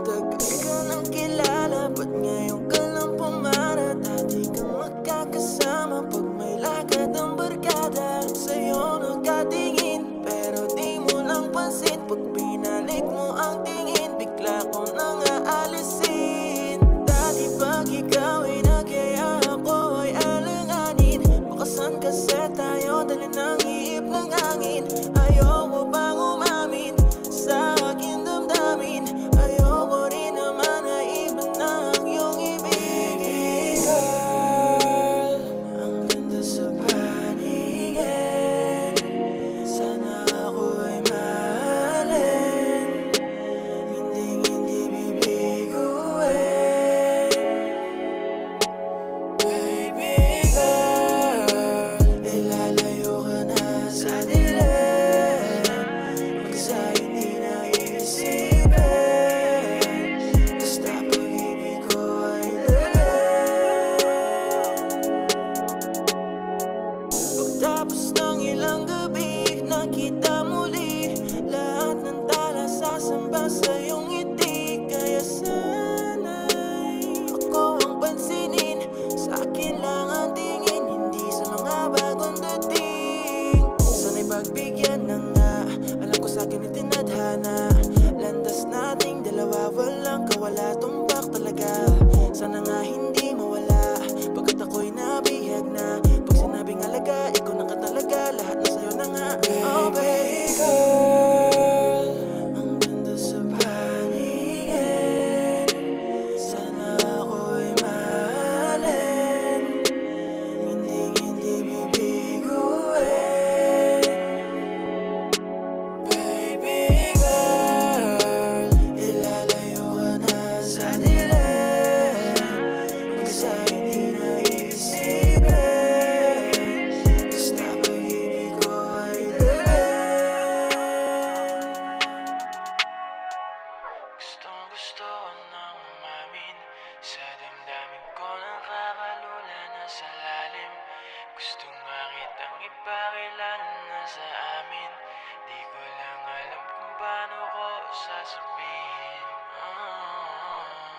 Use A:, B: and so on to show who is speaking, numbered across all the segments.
A: Tagal ka nang kilala, ba't ngayon ka lang pumara? Dati kang magkakasama pag may lakad ang barkada. Sa'yo nagkatingin, pero di mo lang pansin. Pag binalik mo ang tingin, bigla ko nang aalisin. Dati pag ikaw ay nagyaya, ako ay alanganin. Bakasan kasi tayo, dali ng ihip ng hangin. Ayoko bang umamin sa aking damdamin? Ayoko rin naman na iba na ang iyong ibigin. Girl, ang ganda sa paningin. Sana ako ay mahalin, hindi bibiguin. Baby girl, ilalayo ka na sa dilim. Pag sa'yo di na iisipin, basta pag-ibig ko ay dilim. Pagtapos ng ilang gabi, nakita muli lahat ng tala sasamba sa iyong ngiti. Kaya sana'y ako ang pansinin, sa akin lang ang tingin, hindi sa mga bagong dating. Sana'y pagbigyan na nga, alam ko sa akin itinadhana. Landas nating dalawa, walang kawala, tumbak talaga. Sana nga hindi mawala, pagkat ako'y nabihag na. Pag sinabing alaga, ikaw na ka talaga, lahat na sa'yo na nga. Oh baby girl, ang ganda sa paningin. Sana ako'y mahalin, hindi bibiguin. Baby girl, ilalayo ka na sa dilim. Pag sa'yo di na iisipin, basta pag-ibig ko ay dilim. Gustong-gusto ko nang umamin, sa damdamin ko nakakalula na sa lalim. Gusto nga kitang ipakilala na sa amin, di ko lang alam kung paano ko sasabihin.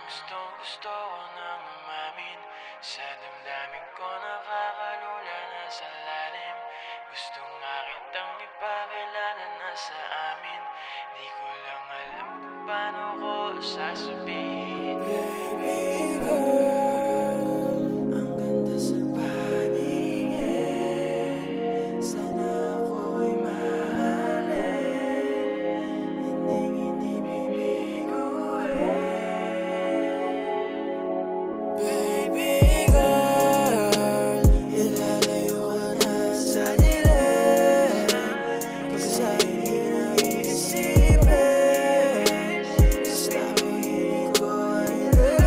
A: Gustong-gusto ko nang umamin, sa damdamin ko nakakalula na sa lalim. Gusto nga kitang ipakilala na sa amin, di ko lang alam kung paano ko sasabihin. Baby girl, ang ganda sa paningin. Sana ako'y mahalin, hindi bibiguin. Baby girl, ilalayo ka na sa dilim. Pag sa'yo di na iisipin, basta pag-ibig ko ay dilim.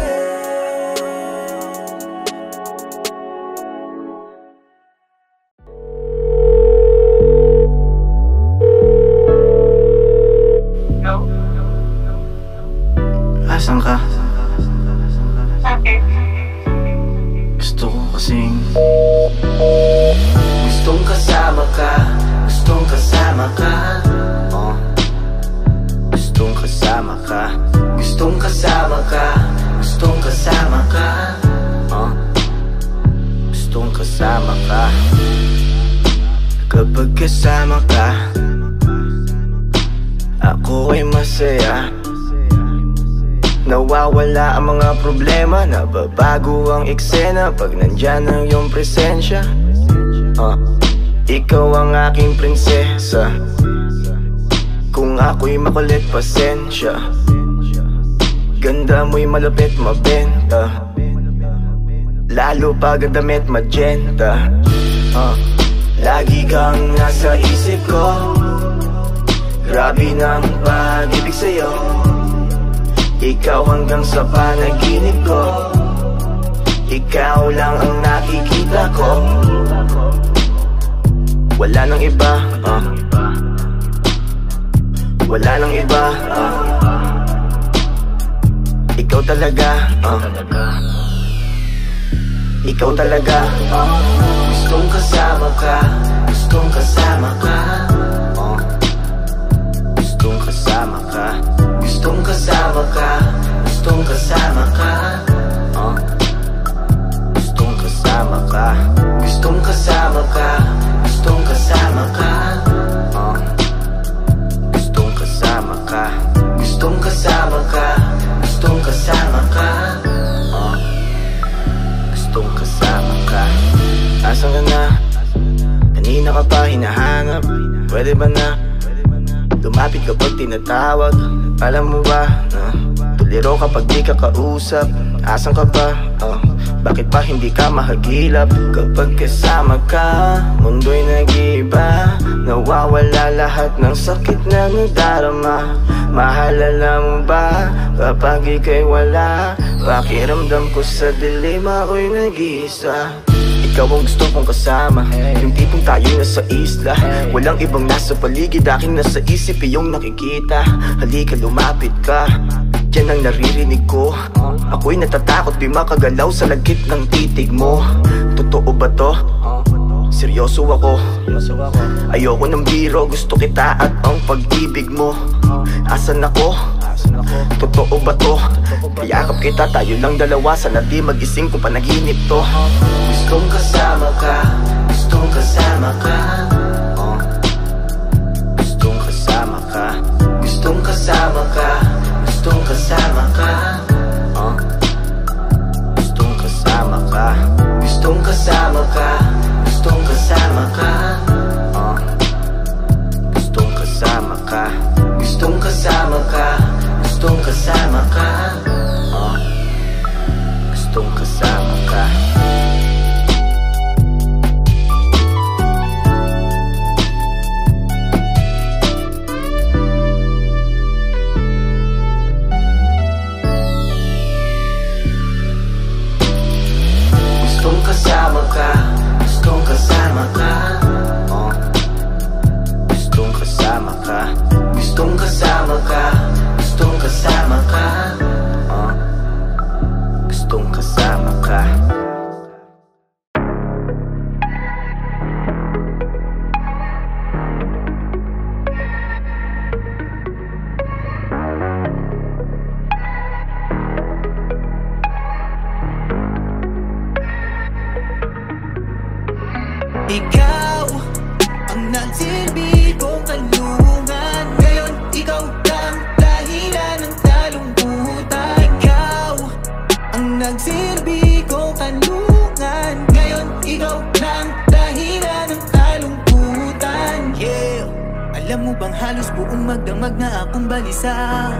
A: Asan ka?
B: Bakit?
A: Gusto ko kasing gustong kasama ka, gustong kasama ka. Gustong kasama ka, gustong kasama ka, gustong kasama ka. Gustong kasama ka. Kapag kasama ka, ako ay masaya. Nawawala ang mga problema, nababago ang eksena pag nandyan ang iyong presensya. Ikaw ang aking prinsesa, kung ako'y makulit pasensya. Ganda mo'y malapit mabenta, lalo pag ang damit magenta. Lagi kang nasa isip ko, grabe ng pag-ibig sa'yo. Ikaw hanggang sa panaginip ko, ikaw lang ang nakikita ko. Wala nang iba, wala nang iba. Ikaw talaga, ikaw talaga. Gustong kasama ka, gustong kasama ka. Gustong kasama ka, gustong kasama ka. kasama ka. Gustong kasama ka. Gustong kasama ka. Gustong kasama ka. Gustong kasama ka. Gustong kasama ka. Gustong kasama ka. Gustong kasama ka. Asan ka na? Kanina ka pa hinahanap. Pwede ba na lumapit kapag tinatawag? Alam mo ba na tuliro kapag di ka kausap? Asan ka ba? Bakit pa hindi ka mahagilap? Kapag kasama ka, mundo'y nag-iiba. Nawawala lahat ng sakit na nadarama. Mahalala mo ba kapag ika'y wala? Pakiramdam ko sa dilim ako'y nag-iisa. Ikaw ang gusto kong kasama, yung tipong tayo'y nasa isla. Walang ibang nasa paligid, aking nasa isip iyong nakikita. Halika lumapit ka, yan ang naririnig ko. Ako'y natatakot di makagalaw sa lagkit ng titig mo. Totoo ba to? Seryoso ako. Ayoko ng biro, gusto kita at ang pag-ibig mo. Asan ako? Totoo ba to? Payakap kita, tayo lang dalawa. Sana di magising kung panaginip to. Gustong kasama ka. Gustong kasama ka. Gustong kasama ka. Gustong kasama ka. Gustong kasama ka. Gustong kasama ka. Gustong kasama ka. Gustong kasama ka. Gustong kasama ka. Gustong kasama ka. Gustong kasama ka. Gustong kasama ka. Gustong kasama ka. Gustong kasama ka. Gustong kasama ka. Gustong kasama ka. Gustong kasama ka. Gustong kasama ka.
C: Ikaw ang nagsilbi kong kanlungan. Ngayon ikaw lang dahilan ng kalungkutan. Ikaw ang nagsilbi kong kanlungan. Ngayon ikaw lang dahilan ng kalungkutan. Yeah. Alam mo bang halos buong magdamag na akong balisa.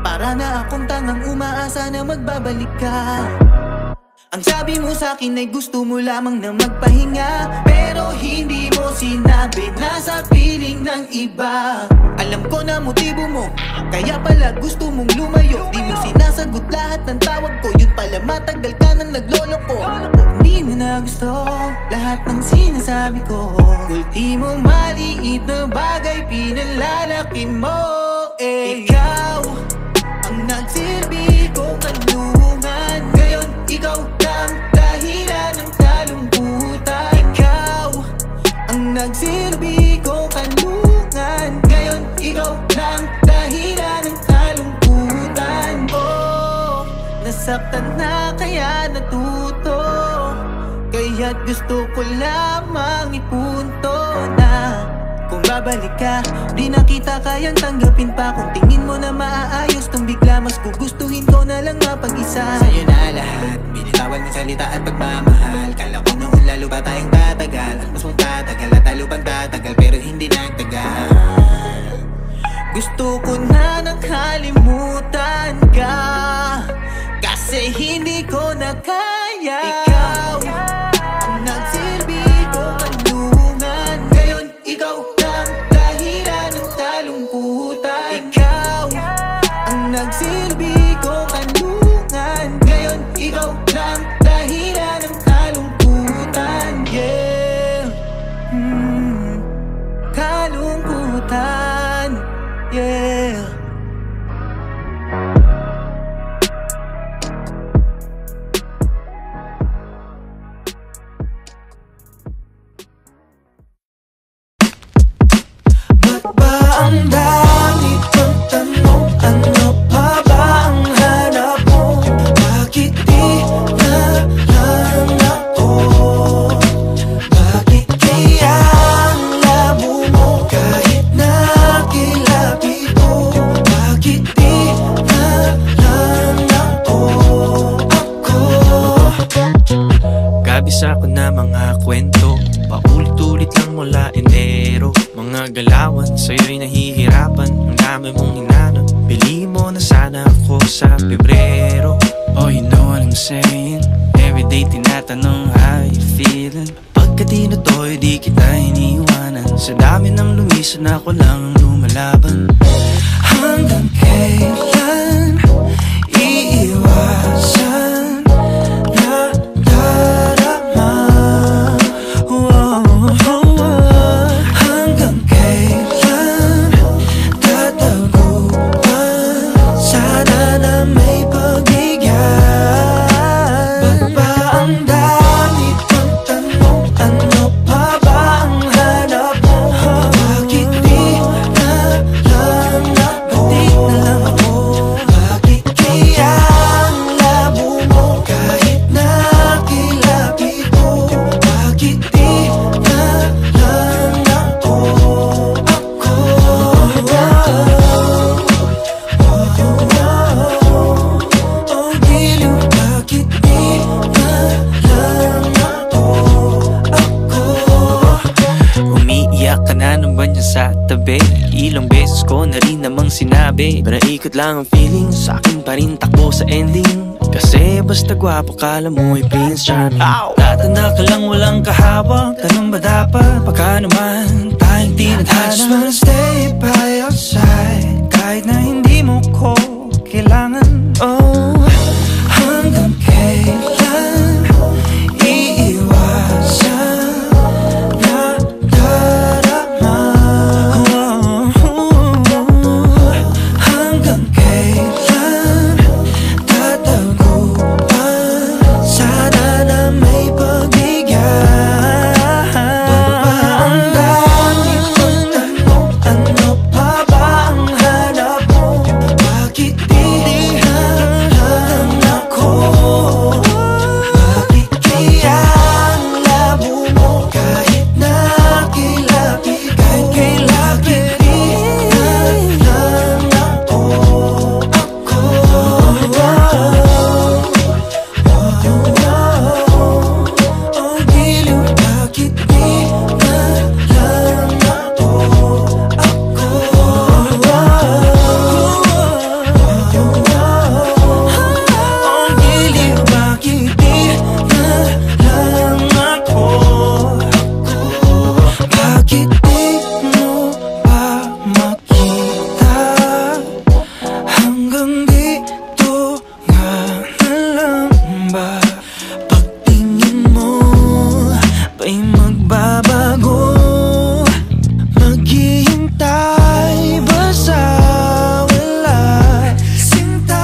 C: Para na akong tangang umaasa na magbabalik ka. Ang sabi mo sa'kin ay gusto mo lamang na magpahinga, pero hindi mo sinabi na sa piling ng iba. Alam ko na motibo mo, kaya pala gusto mong lumayo. Di mo sinasagot lahat ng tawag ko, yun pala matagal ka nang nagloloko. Hindi mo na gusto lahat ng sinasabi ko. Ultimo maliit na bagay pinalalaki mo. Ikaw ang nagsilbi kong kanlungan. Ngayon ikaw lang dahilan ng kalungkutan. Ikaw ang nagsilbi kong kanlungan. Ngayon ikaw lang dahilan ng kalungkutan. Oh, nasaktan na kaya natuto. Kaya't gusto ko lamang ipunto na kung babalik ka, di na kita kayang tanggapin pa. Kung tingin mo na maaayos tong bigla, mas gugustuhin ko na lang mapag-isa. Sa'yo na lahat, binitawan ng salita at pagmamahal. Kala ko noon lalo ba tayong tatagal, at mas magtatagal at lalo pang tatagal, pero hindi nagtagal. Gusto ko na nakalimutan ka, kasi hindi ko na kaya. Ikaw ang nagsilbi ko kanlungan. Ngayon ikaw lang dahilan ng kalungkutan. Ikaw ang nagsilbi ko kanlungan. Ngayon ikaw lang dahilan ng kalungkutan. Yeah, kalungkutan. Yeah.
A: sa'yo'y nahihirapan. Ang dami mong hinanap, pili mo na sana ako sa Pebrero. Oh, you know what I'm saying? Everyday tinatanong how you feeling. Pagka di na to'y di kita iniiwanan. Sa dami ng lumisan ako lang ang lumalaban. Hanggang kailan iiwasan na darama? Hanggang kailan tataguan? Sana na may pagbigyan. Ba't ba ang dami kong tanong? Ano pa ba ang hanap mo? Bakit di na lang ako? Bakit kaya ang labo mo? Kahit nakilapit ko, bakit di na lang ako? Oh, giliw, bakit di na lang ako? Umiiyak ka na nung ba niya sa tabi? Ilang beses ko na rin namang sinabi, pero ikot lang ang feeling, sa akin pa rin takbo sa ending. Kasi basta gwapo kala mo ay Prince Charming. Tatanda ka lang walang kahawak, ganun ba dapat? Baka naman tayong tinadhana. I just wanna stay by your side, kahit na hindi mo ko kailangan. Oh, hanggang kailan iiwasan na darama? Hanggang kailan tataguan? Sana na may pagbigyan. Ba't ba ang dami kong tanong? Ano pa ba ang hanap mo? Bakit di na lang ako? Bakit kaya ang labo mo? Kahit nakilapit, kahit kailapit, di na lang ako. Oh, giliw, bakit di na lang ako? Oh, giliw, bakit di na lang ako? Bakit di mo ba makita? Hanggang dito nga na lang ba? Pagtingin mo ba'y magbabago? Maghihintay ba sa wala? Sinta,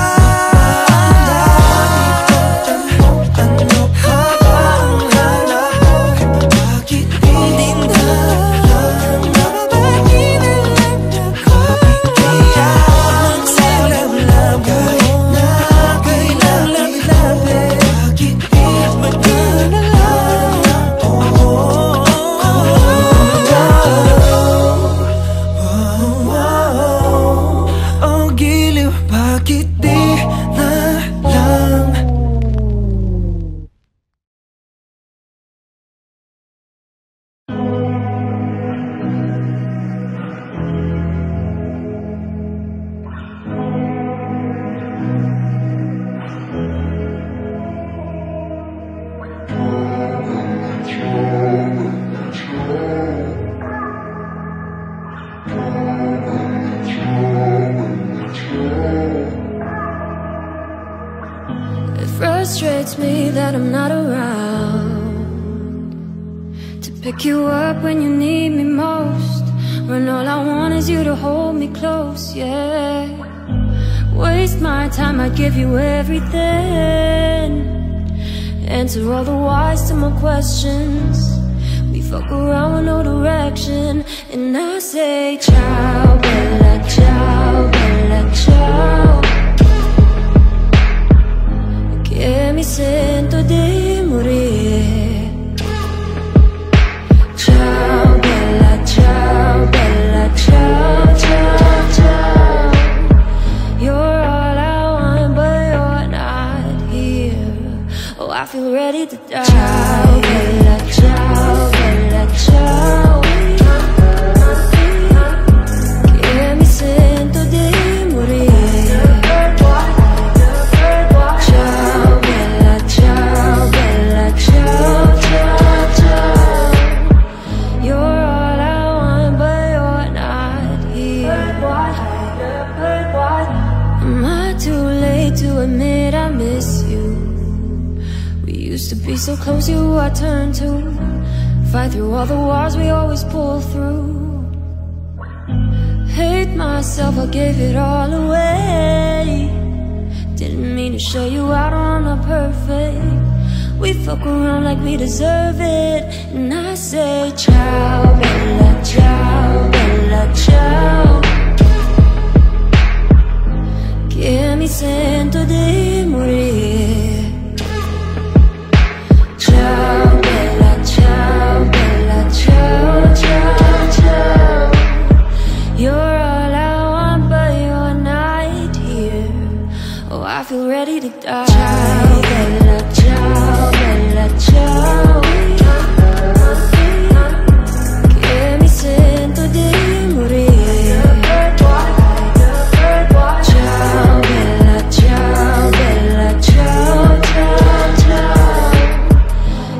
A: ang dami kong tanong. Ano pa ba ang hanap mo? Bakit di na lang ako? Bakit kaya ang labo? Kahit na kailangan, bakit di na lang ako? Oh, giliw, bakit di na lang?
D: It frustrates me that I'm not around to pick you up when you need me most, when all I want is you to hold me close, yeah. Waste my time, I'd give you everything, answer all the whys to my questions. We fuck around with no direction, and I say ciao, bella ciao, bella ciao. Que mi sento di morire. Ciao, bella ciao, ciao, ciao. You're all I want, but you're not here. Oh, I feel ready to die. Ciao, bella ciao, ciao. to be so close, you who I turn to. Fight through all the wars we always pull through. Hate myself, I gave it all away. Didn't mean to show you out, I'm not perfect. We fuck around like we deserve it. And I say ciao, bella ciao, bella ciao. Que mi sento di morire. Ciao, bella ciao, bella ciao, ciao, ciao. You're all I want, but you're not here. Oh, I feel ready to die. Ciao, bella ciao, bella ciao. Que mi sento di morire. Ciao, bella ciao, bella ciao, ciao, ciao.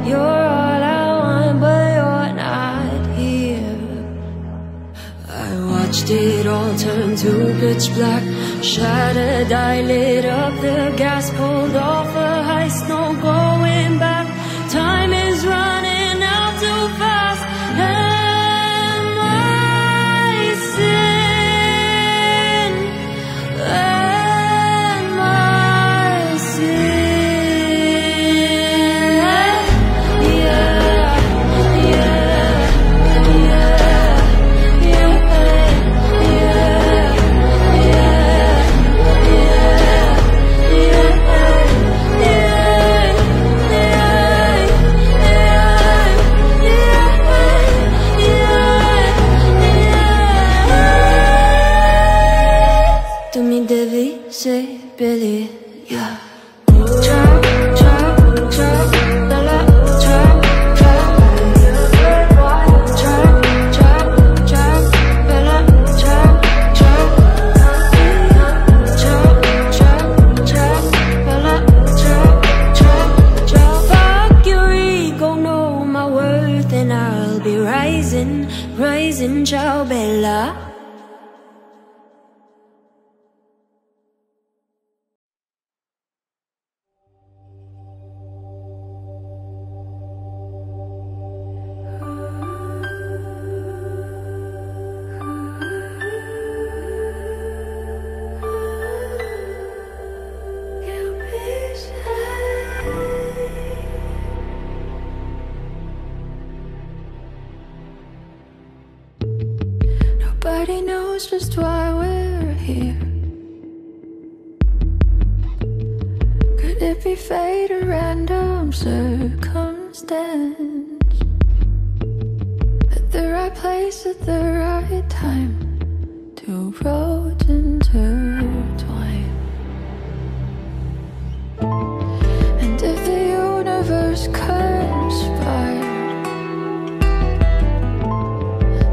D: You're all I want, but you're not here. I watched it all turn to pitch black. Shattered, I lit up the gas, pulled off a heist, no going back. Time is running out too fast. Am I sin? Am I sin? Yeah, yeah, tu mi devi seppellire, yeah. Ciao, ciao, ciao, bella ciao, ciao. Ciao, ciao, ciao, bella ciao, ciao. Ciao, ciao, ciao, bella ciao, ciao, ciao. Fuck your ego, know my worth, and I'll be rising, rising, ciao, bella. Nobody knows just why we're here. Could it be fate or random circumstance? At the right place at the right time, two roads intertwine. And if the universe conspired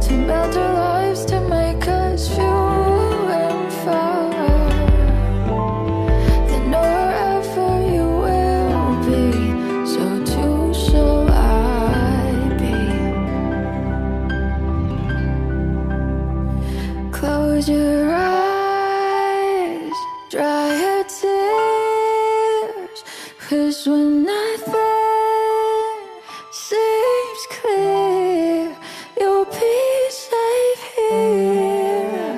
D: to melt our lives, to make us few and far, then wherever you will be, so too shall I be. Close your eyes, dry your tears, 'cause when nothing seems clear, you'll be safe here.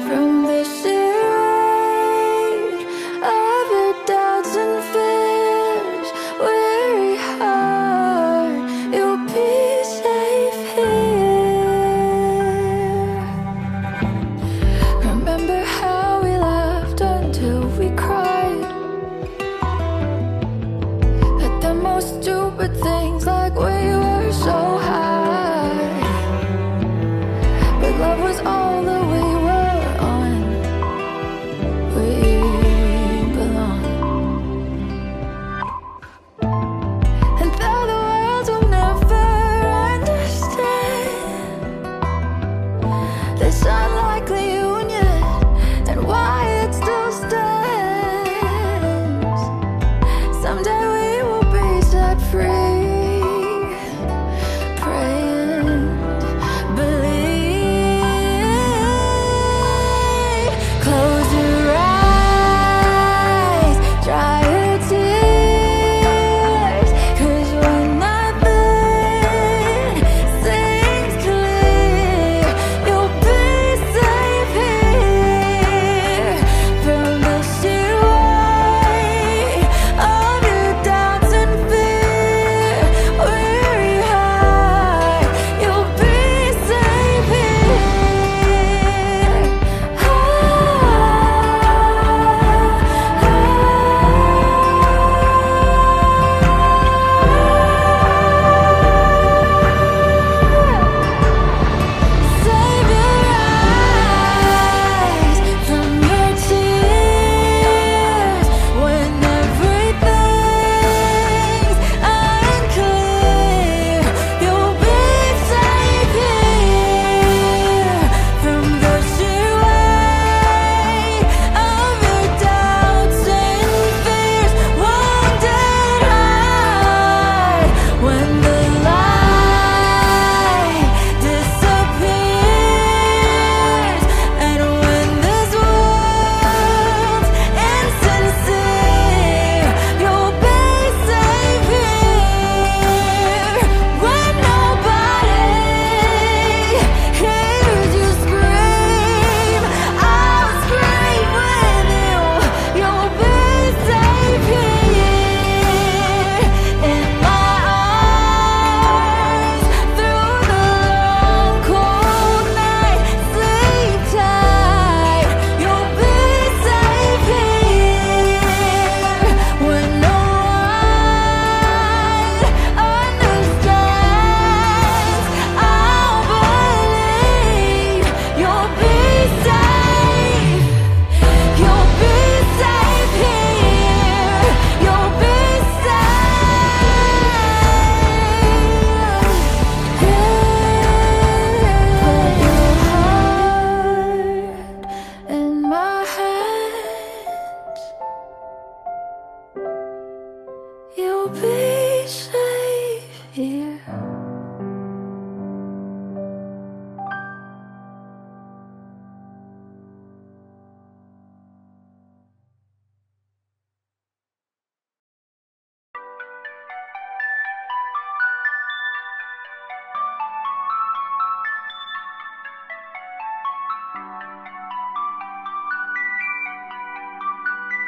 D: From the seed of your doubts and fears, weary heart, you'll be safe here. Remember how we laughed until we cried,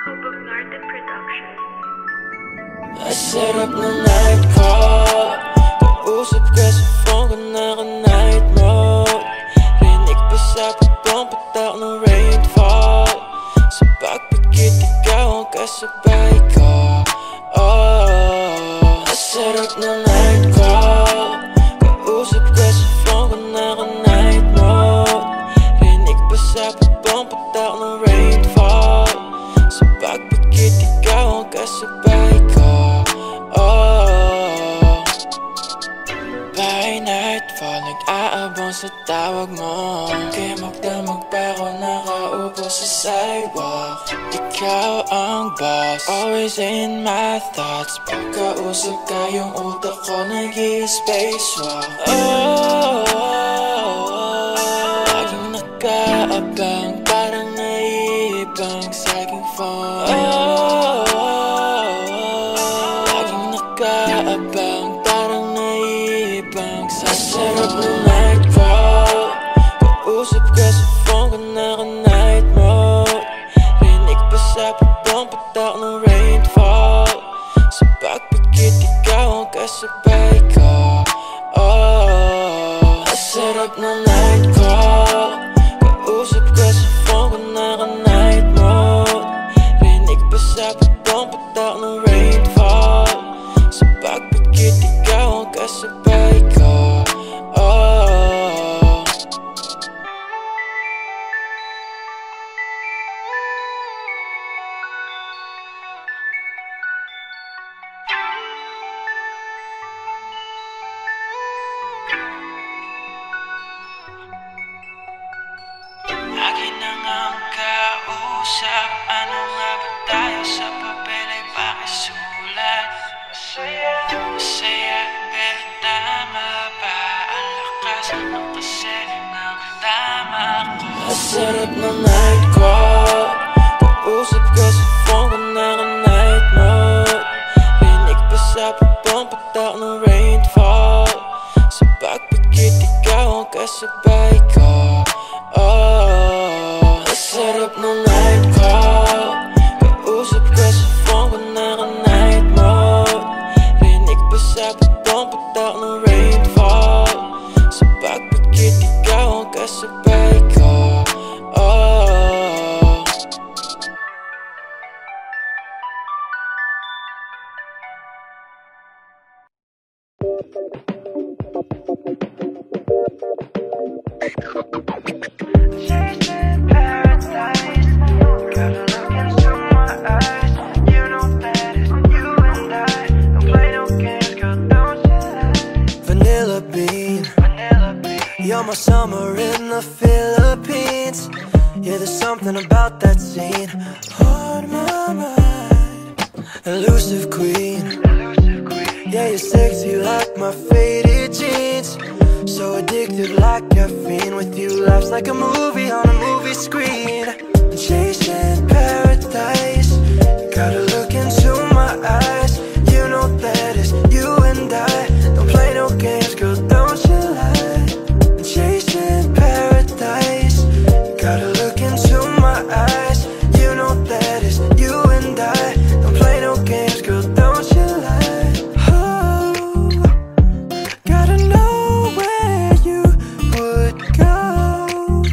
A: Ang sarap ng night call, kausap ka sa phone ka naka-night mode. Rinig pa sa pagpong patak ng rainfall. Sa pagpikit ikaw ang kasabay ko. Oh, ang sarap ng night call, kausap ka sa phone ka naka-night mode. Rinig pa sa pagpong patak ng rainfall. Sa pagpikit ikaw ang kasabay ko. Oh, by nightfall, nag-aabang sa tawag mo. Kaya magdamag pa ako nakaupo sa sidewalk. Ikaw ang boss, always in my thoughts. Pagkausap ka yung utak ko nag-i-spacewalk. Oh, laging nakaabang, parang naiibang sa aking phone. Abang, parang naiibang sa sarap ng night call, kausap ka sa phone ka naka-night mode. Rinig pa sa pagpong patak ng rainfall. Sa pagpikit ikaw ang kasabay ko. Oh, ang sarap ng night call, kausap ka sa phone ka naka-night mode. Rinig pa sa pagpong patak ng rainfall. Sa pagpikit ikaw ang kasabay ko. Oh, akin na ang kausap. Ano nga ba tayo sa papel ay pakisulat? Masaya, pero tama ba ang lakas ng kasi ng tama ko? Ang sarap ng night call, kausap ka sa phone ka naka-night mode. Rinig pa sa pagpong patak ng rainfall. Sa pagpikit ikaw ang kasabay ko. Oh, ang sarap ng night call, kausap ka sa phone ka naka-night mode. Sa pagpong patak ng rainfall. Sa pagpikit ikaw ang kasabay ko. Oh,
E: you're my summer in the Philippines. Yeah, there's something about that scene. On my mind, elusive queen. Yeah, you're sexy like my faded jeans. So addicted like caffeine. With you, life's like a movie on a movie screen. Chasing paradise, gotta look into my eyes. You know that it's you and I. Don't play no games, girl, don't you lie. Chasing paradise, gotta look into my eyes. You know that it's you and I. Don't play no games, girl, don't you lie. Oh, gotta know where you would go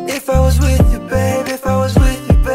E: if I was with you, babe. If I was with you, babe.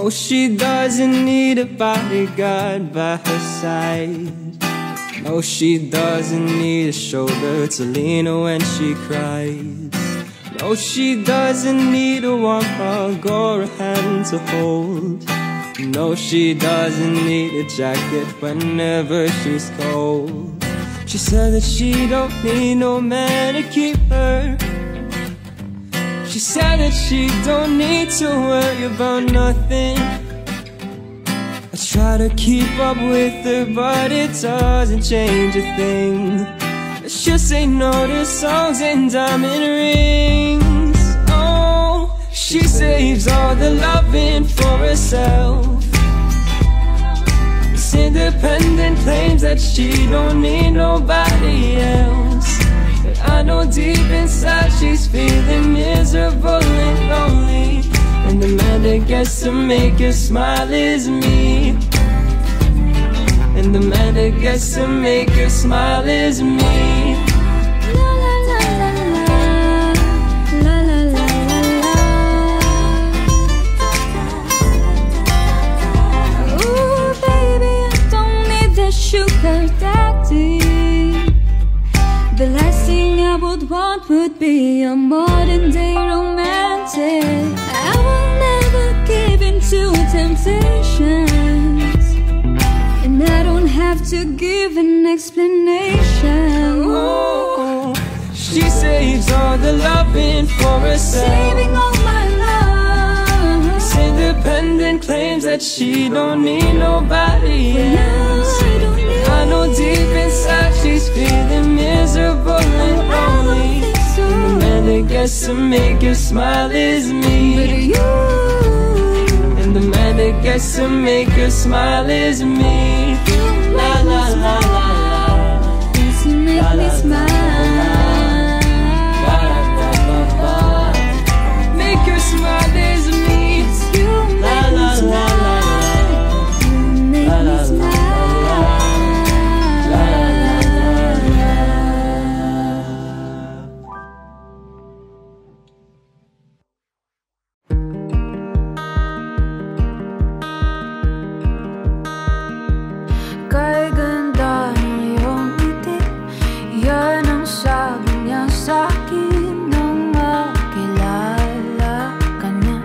C: No, she doesn't need a bodyguard by her side. No, she doesn't need a shoulder to lean on when she cries. No, she doesn't need a warm hug or a hand to hold. No, she doesn't need a jacket whenever she's cold. She said that she don't need no man to keep her. She said that she don't need to worry about nothing. I try to keep up with her, but it doesn't change a thing. She'll say no to songs and diamond rings. Oh, she saves all the loving for herself. This independent claims that she don't need nobody else. But I know deep inside she's feeling miserable and lonely, and the man that gets to make her smile is me. And the man that gets to make her smile is me.
D: Ooh, baby, I don't need the sugar daddy. The last thing I would want would be a modern day romantic. I will never give in to temptations, and I don't have to give an explanation.
C: Oh, she saves all the loving for herself.
D: Saving all my love.
C: This independent claims that she don't need nobody else. I know deep inside she's feeling miserable and lonely, and the man that gets to make her smile is me.
D: But you,
C: and the man that gets to make her smile is me. La la la la la.
D: you make me smile.
C: Make her smile is me.
D: You make me smile. You make me smile. Kay ganda ng iyong ngiti, yan ang sabi niya sa'kin nang makilala ka na.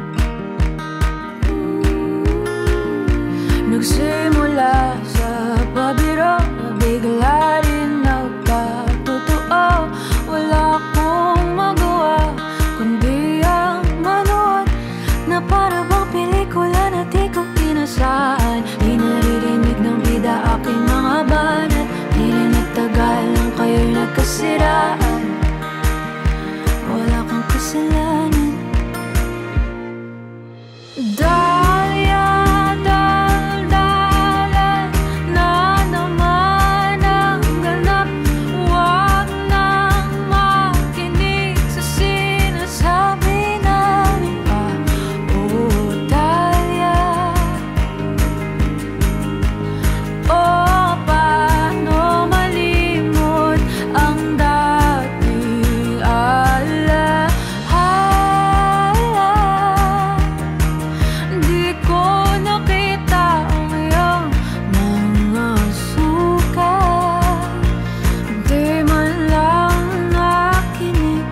D: Nagsimula sa pabiro, bigla rin nagkatotoo. Wala akong magawa kundi ang manood na para bang pelikula na di ko inasaan. Di naririnig ng bida aking mga banat, di rin nagtagal nang kayo'y nagkasiraan. Wala kang kasalanan. Dahlia, daldalan na naman ang ganap. Huwag nang makinig sa sinasabi namin pa. Oh, Dahlia, oh, paano malimot ang dating alaala. Di ko nakita ang iyong mga sukat, di man lang nakinig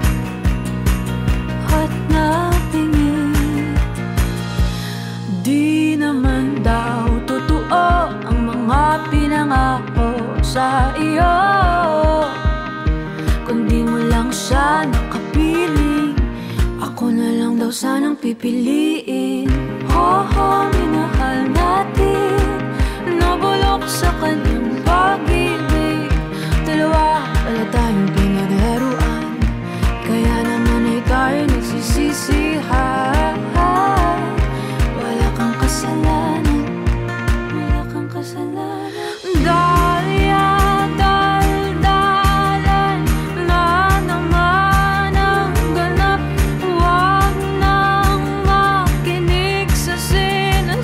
D: at napingin. Di naman daw totoo ang mga pinangako sa iyo, kundi mo lang siya nakapiling. Ako na lang daw sanang pipiliin. Oo, minahal natin, nabulok sa kanyang pag-ibig. Dalawa pala tayong pinaglaruan, kaya naman ay tayo nagsisisihan. Wala kang kasalanan, wala kang kasalanan. Dahlia, daldalan na naman ang ganap. Huwag nang makinig sa sinasabi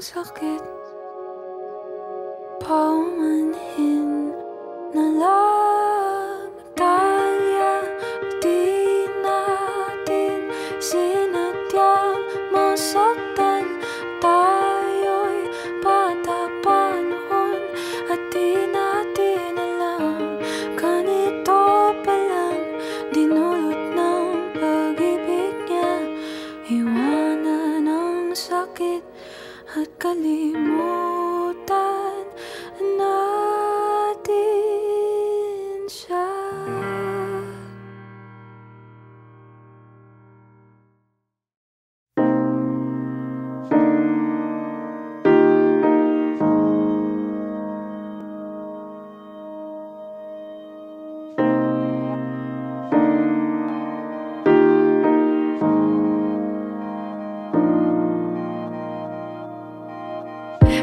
D: sakit, paumanhin na lang talya. Di natin sinadyang masaktan. Tayo'y bata pa noon at di natin alam. Ganito palang dinulot ng pag-ibig niya. Iwanan ang sakit at kalimutan natin siya.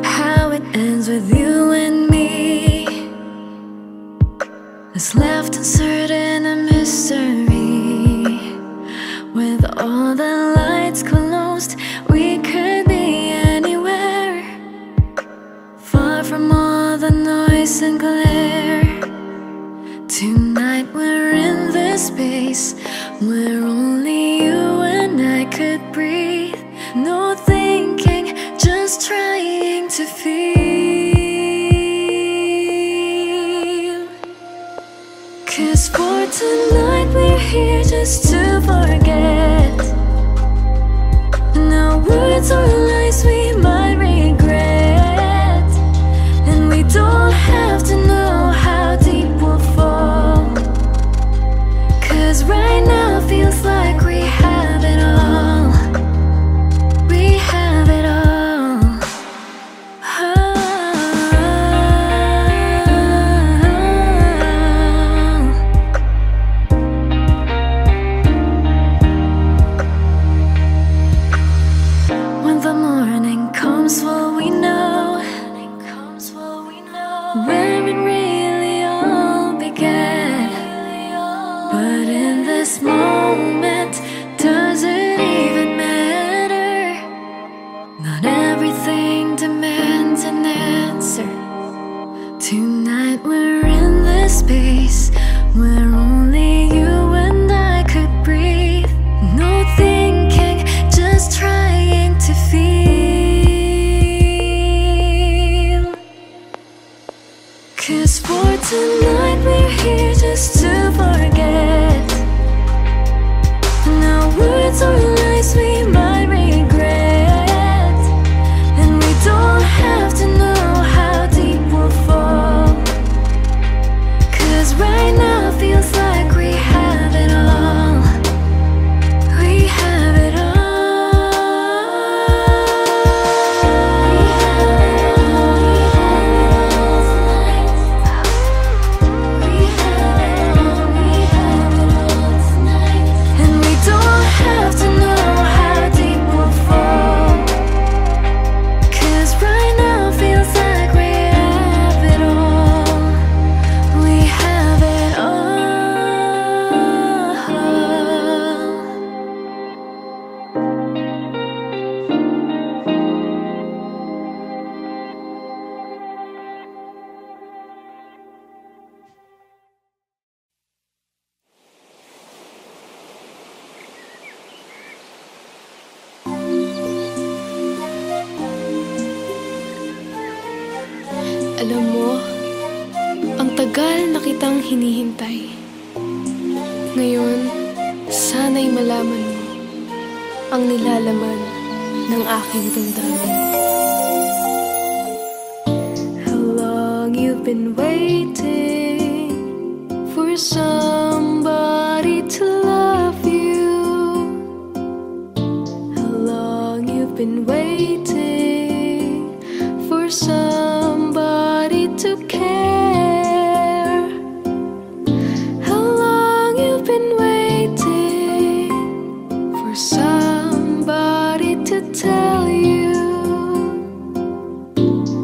D: How it ends with you and me is left uncertain, a mystery. With all the lights closed, we could be anywhere, far from all the noise and glare. Tonight we're in this space where only you and I could breathe. No thinking, just trying to feel. 'Cause for tonight we're here just to forget. No words or lies we might regret, and we don't have to know how deep we'll fall. 'Cause right now feels like we have it all. We have it all. When the morning comes, will we know where it really all began? But in this moment, does it even matter? Not everything demands an answer. Tonight we're in this space where only you and I could breathe. No thinking, just trying to feel. 'Cause for tonight we're here just to forget. No words or lies we might regret, and we don't have to know how deep we'll fall. 'Cause right now feels like we have it all. We have it all. We have it all. We have it all tonight. And we don't have to know how deep we'll fall. 'Cause right now feels like we have it all. We have it all.
F: Alam mo, ang tagal na kitang hinihintay. Ngayon, sana'y malaman mo ang nilalaman ng aking damdamin.
D: How long you've been waiting for somebody to love you. How long you've been waiting for somebody to care. How long you've been waiting for somebody to tell you.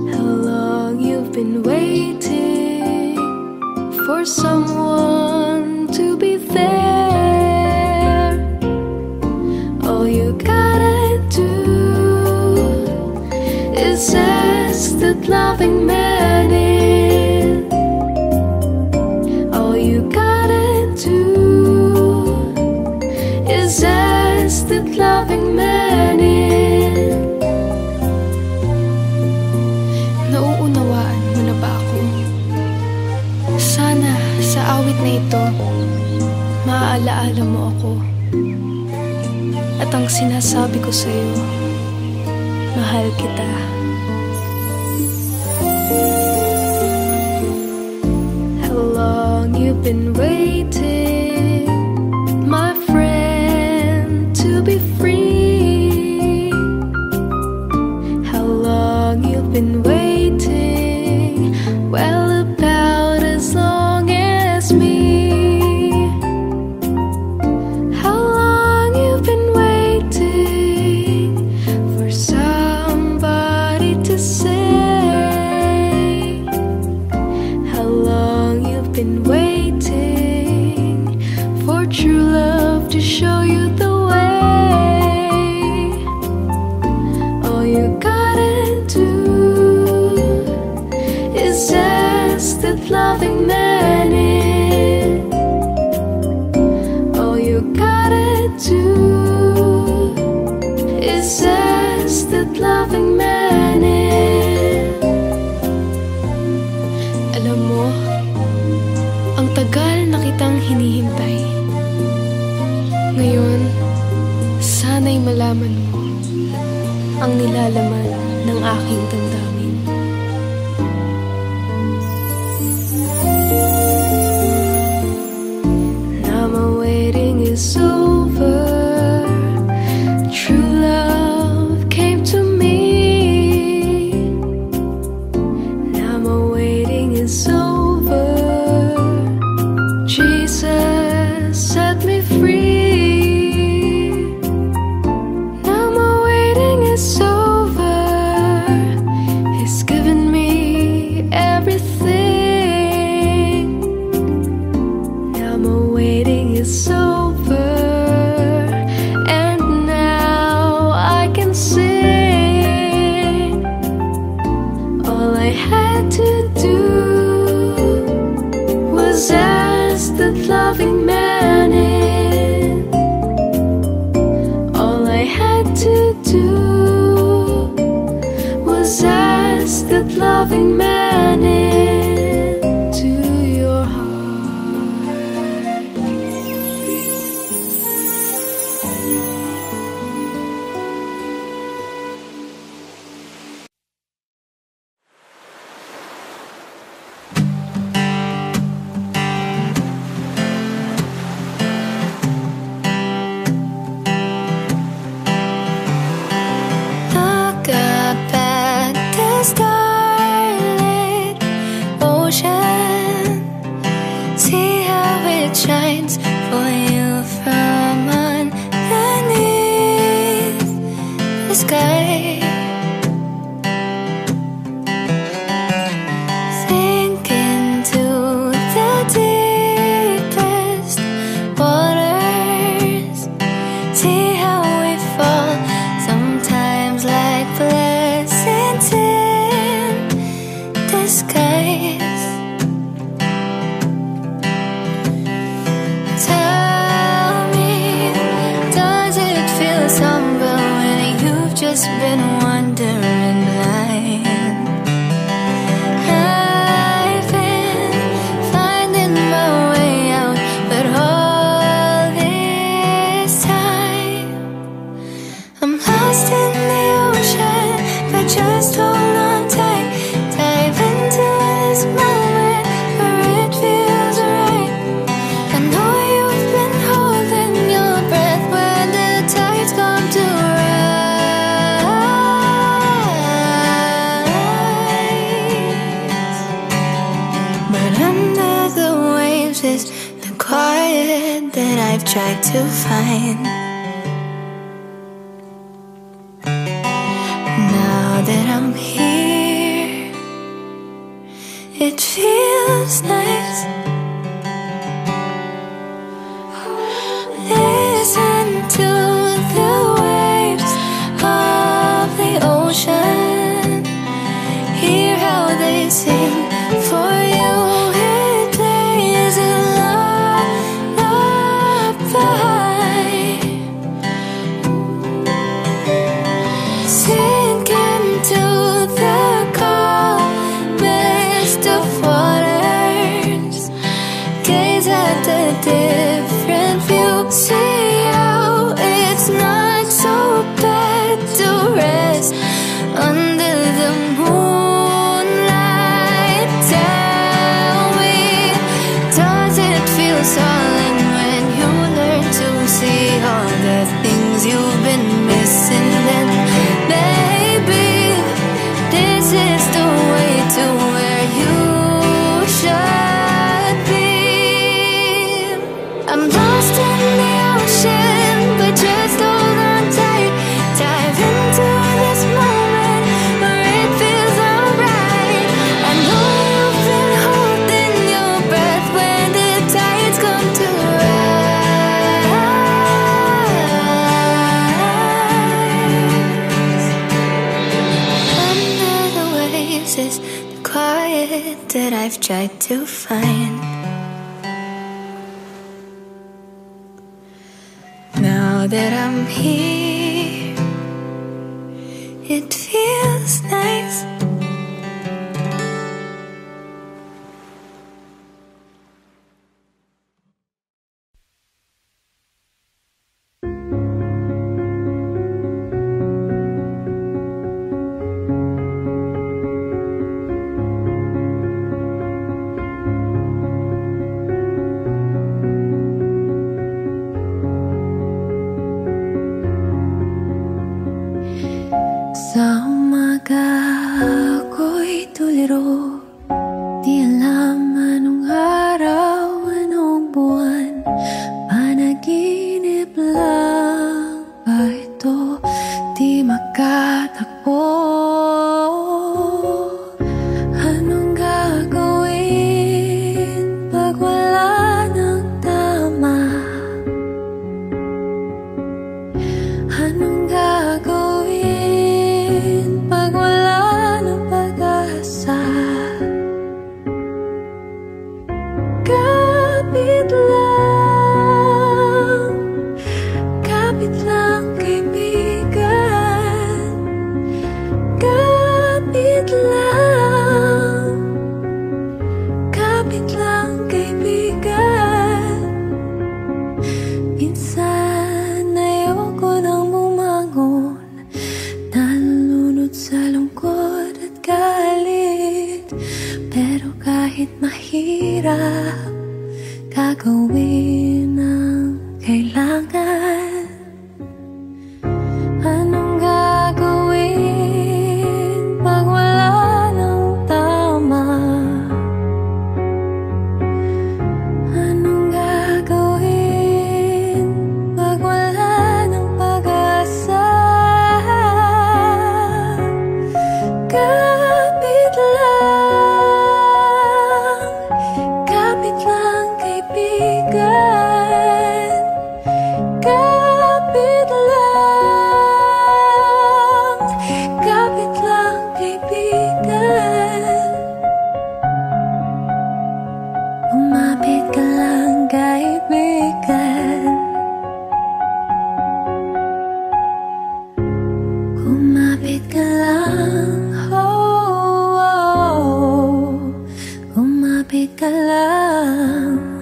D: How long you've been waiting for someone to be there. All you gotta do is that loving man in. All you gotta do is ask that loving man in. Nauunawaan mo na ba ako? Sana sa awit na ito, maaalaala mo ako. At ang sinasabi ko sa'yo, mahal kita. How long you've been waiting, my friend, to be free. How long you've been waiting, well, about as long as me. How long you've been waiting for somebody to say. How long you've been waiting for true love to show you the way. All you gotta do is ask that loving man in. All you gotta do is ask that loving man in. Alam mo, ang tagal na kitang hinihintay. Ngayon, sana'y malaman mo ang nilalaman ng aking damdamin. Now my waiting is over. True love came to me. Now my waiting is over. Jesus set me free. Now my waiting is over. He's given me everything. Now my waiting is over, and now I can sing. All I had to do was ask that loving man in. All I had to do was ask that loving man into your heart. Look up at the starlit ocean. See how it shines for you from underneath the sky. Sink into the deepest waters. See how we fall, sometimes like blessings in disguise. Tell me, does it feel somber when you've just been wandering blind? I've been finding my way out, but all this time I'm lost in the ocean, but just hold on tight. Dive into this moment where it feels right. I know you've been holding your breath when the tides come to rise. But under the waves is the quiet that I've tried to find. Now that I'm here, it feels nice. Listen to the waves of the ocean. Hear sing for you. It plays a lullaby, sink into the calmest of waters, gaze at the different view, see how it's not so bad to rest under the moonlight. Tell me, does it feel solid when you learn to see all the things you've been missing? Then maybe this is the way to where you should be. I'm lost in the ocean, but just hold on tight. Dive into this moment where it feels alright. I know you've been holding your breath when the tides come to rise. Under the waves is the quiet that I've tried to find. Now that I'm here, it feels nice. Sa umaga ako'y tuliro, di alam anong araw, anong buwan, panaginip lang ba ito, di makatakbo. Anong gagawin pag wala ng tama? Anong gagawin pag wala ng pag-asa? Kapit lang kaibigan, kapit lang kaibigan. Minsan ayoko nang bumangon, nalulunod sa lungkot at galit. Pero kahit mahirap, gagawin ang kailangan. Anong gagawin pag wala ng tama? Anong gagawin pag wala ng pag-asa? Kapit lang kaibigan, kapit lang kaibigan. Umapit ka lang kaibigan, umapit ka lang, oh, oh, umapit ka lang.